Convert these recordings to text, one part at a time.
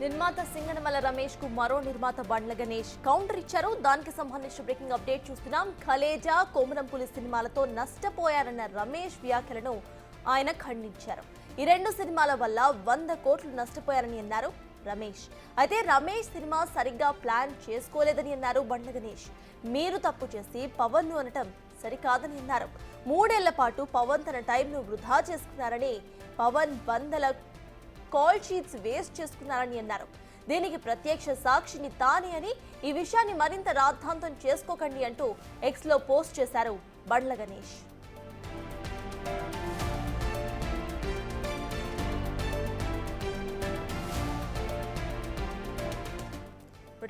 నిర్మాత సింగనమల రమేష్ కు మరో నిర్మాత బండ్ల గణేష్ కౌంటర్ ఇచ్చారు. దానికి సంబంధించిన బ్రేకింగ్ అప్డేట్ చూస్తున్నాం. కలేజా, కొమరంపులి సినిమాలతో నష్టపోయారన్న రమేష్ వ్యాఖ్యలను ఆయన ఖండించారు. ఈ రెండు సినిమాల వల్ల 100 కోట్లు నష్టపోయారని అన్నారు రమేష్. అయితే రమేష్ సినిమా సరిగ్గా ప్లాన్ చేసుకోలేదని అన్నారు బండ్ల గణేష్. మీరు తప్పు చేసి పవన్ ను అనటం సరికాదని అన్నారు. 3 ఏళ్ల పాటు పవన్ తన టైంను వృధా చేసుకున్నారని, పవన్ 100 కాల్ షీట్స్ వేస్ట్ చేసుకున్నారని అన్నారు. దీనికి ప్రత్యక్ష సాక్షిని తానే అని, ఈ విషయాన్ని మరింత రాద్ధాంతం చేసుకోకండి అంటూ ఎక్స్ లో పోస్ట్ చేశారు బండ్ల గణేష్.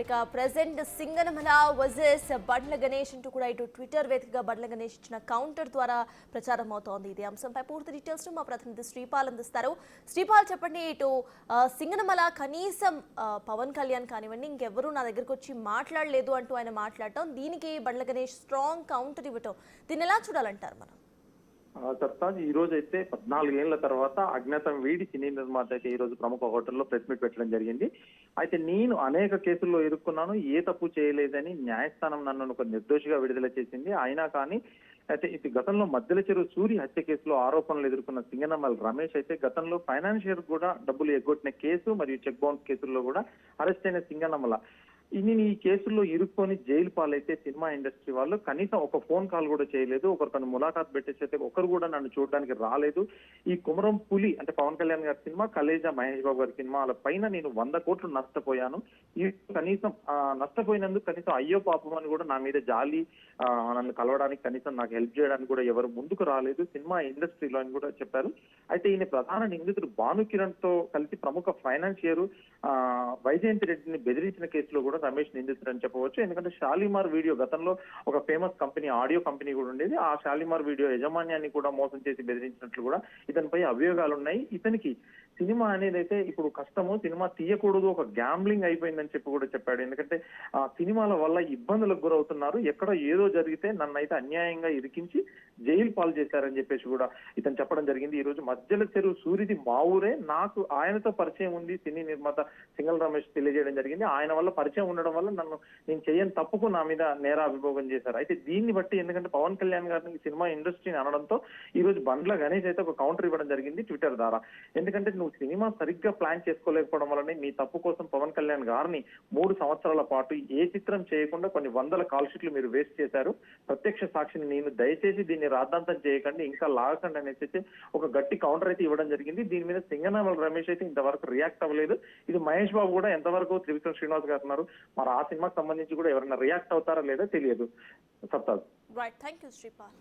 ఇక ప్రెసెంట్ సింగనమల వర్సెస్ బండ్ల గణేష్ అంటూ కూడా ఇటు ట్విట్టర్ వేదికగా బండ్ల గణేష్ ఇచ్చిన కౌంటర్ ద్వారా ప్రచారం అవుతోంది. ఇదే అంశంపై పూర్తి డీటెయిల్స్ మా ప్రతినిధి శ్రీపాల్ అందిస్తారు. శ్రీపాల్, చెప్పండి, ఇటు సింగనమల కనీసం పవన్ కళ్యాణ్ కానివ్వండి ఇంకెవరూ నా దగ్గరకు వచ్చి మాట్లాడలేదు అంటూ ఆయన మాట్లాడటం, దీనికి బండ్ల గణేష్ స్ట్రాంగ్ కౌంటర్ ఇవ్వటం, దీన్ని ఎలా చూడాలంటారు మనం? సర్తాజ్, ఈ రోజు అయితే 14 ఏళ్ల తర్వాత అజ్ఞాతం వీడి సినీ నిర్మాత అయితే ఈ రోజు ప్రముఖ హోటల్లో ప్రెస్ మీట్ పెట్టడం జరిగింది. అయితే నేను అనేక కేసుల్లో ఇరుక్కున్నాను, ఏ తప్పు చేయలేదని న్యాయస్థానం నన్ను ఒక నిర్దోషిగా విడుదల చేసింది. అయినా కానీ అయితే ఇది గతంలో మద్దెల చెరువు సూరి హత్య కేసులో ఆరోపణలు ఎదుర్కొన్న సింగనమల రమేష్ అయితే గతంలో ఫైనాన్షియర్ కూడా డబ్బులు ఎగ్గొట్టిన కేసు మరియు చెక్ బౌన్స్ కేసుల్లో కూడా అరెస్ట్ అయిన సింగనమల ఈ కేసుల్లో ఇరుక్కొని జైలు పాలైతే సినిమా ఇండస్ట్రీ వాళ్ళు కనీసం ఒక ఫోన్ కాల్ కూడా చేయలేదు. ఒకరికన్నా ములాఖాత్ పెట్టేసైతే ఒకరు కూడా నన్ను చూడడానికి రాలేదు. ఈ కుమరం పులి అంటే పవన్ కళ్యాణ్ గారి సినిమా, కలేజా మహేష్ బాబు గారి సినిమాల పైన నేను 100 కోట్లు నష్టపోయాను. ఈ కనీసం నష్టపోయినందుకు కనీసం అయ్యో పాపం అని కూడా నా మీద జాలి, నన్ను కలవడానికి కనీసం నాకు హెల్ప్ చేయడానికి కూడా ఎవరు ముందుకు రాలేదు సినిమా ఇండస్ట్రీలో అని కూడా చెప్పారు. అయితే ఈయన ప్రధాన నిందితుడు భానుకిరణ్ తో కలిసి ప్రముఖ ఫైనాన్షియర్ వైజయంతి రెడ్డిని బెదిరించిన కేసులో కూడా రమేష్ నిందితుడు అని చెప్పవచ్చు. ఎందుకంటే షాలిమార్ వీడియో, గతంలో ఒక ఫేమస్ కంపెనీ, ఆడియో కంపెనీ కూడా ఉండేది. ఆ షాలిమార్ వీడియో యజమాన్యాన్ని కూడా మోసం చేసి బెదిరించినట్లు కూడా ఇతనిపై అభియోగాలు ఉన్నాయి. ఇతనికి సినిమా అనేది అయితే ఇప్పుడు కష్టము, సినిమా తీయకూడదు, ఒక గ్యాంబ్లింగ్ అయిపోయిందని చెప్పి కూడా చెప్పాడు. ఎందుకంటే ఆ సినిమాల వల్ల ఇబ్బందులకు గురవుతున్నారు, ఎక్కడ ఏదో జరిగితే నన్ను అయితే అన్యాయంగా ఇరికించి జైలు పాలు చేశారని చెప్పేసి కూడా ఇతను చెప్పడం జరిగింది. ఈ రోజు మధ్యల చెరువు సూరిది మా ఊరే, నాకు ఆయనతో పరిచయం ఉంది సినీ నిర్మాత సింగల్ రమేష్ తెలియజేయడం జరిగింది. ఆయన వల్ల పరిచయం ఉండడం వల్ల నేను చేయని తప్పుకు నా మీద నేరాభిభోగం చేశారు. అయితే దీన్ని బట్టి ఎందుకంటే పవన్ కళ్యాణ్ గారిని సినిమా ఇండస్ట్రీని అనడంతో ఈ రోజు బండ్ల గణేష్ అయితే ఒక కౌంటర్ ఇవ్వడం జరిగింది ట్విట్టర్ ద్వారా. ఎందుకంటే నువ్వు సినిమా సరిగ్గా ప్లాన్ చేసుకోలేకపోవడం వల్లనే మీ తప్పు కోసం పవన్ కళ్యాణ్ గారిని 3 సంవత్సరాల పాటు ఏ చిత్రం చేయకుండా కొన్ని 100 కాల్ షీట్లు మీరు వేస్ట్ చేశారు. ప్రత్యక్ష సాక్షిని నేను, దయచేసి దీన్ని రాద్ధాంతం చేయకండి, ఇంకా లాగకండి అనేసి ఒక గట్టి కౌంటర్ అయితే ఇవ్వడం జరిగింది. దీని మీద సింగనమల రమేష్ అయితే ఇంతవరకు రియాక్ట్ అవ్వలేదు. ఇది మహేష్ బాబు కూడా ఎంతవరకు త్రివిక్రమ్ శ్రీనివాస్ గారు ఉన్నారు, మరి ఆ సినిమాకి సంబంధించి కూడా ఎవరైనా రియాక్ట్ అవుతారా లేదా తెలియదు. సత్తాజ్. Right, thank you Sripal.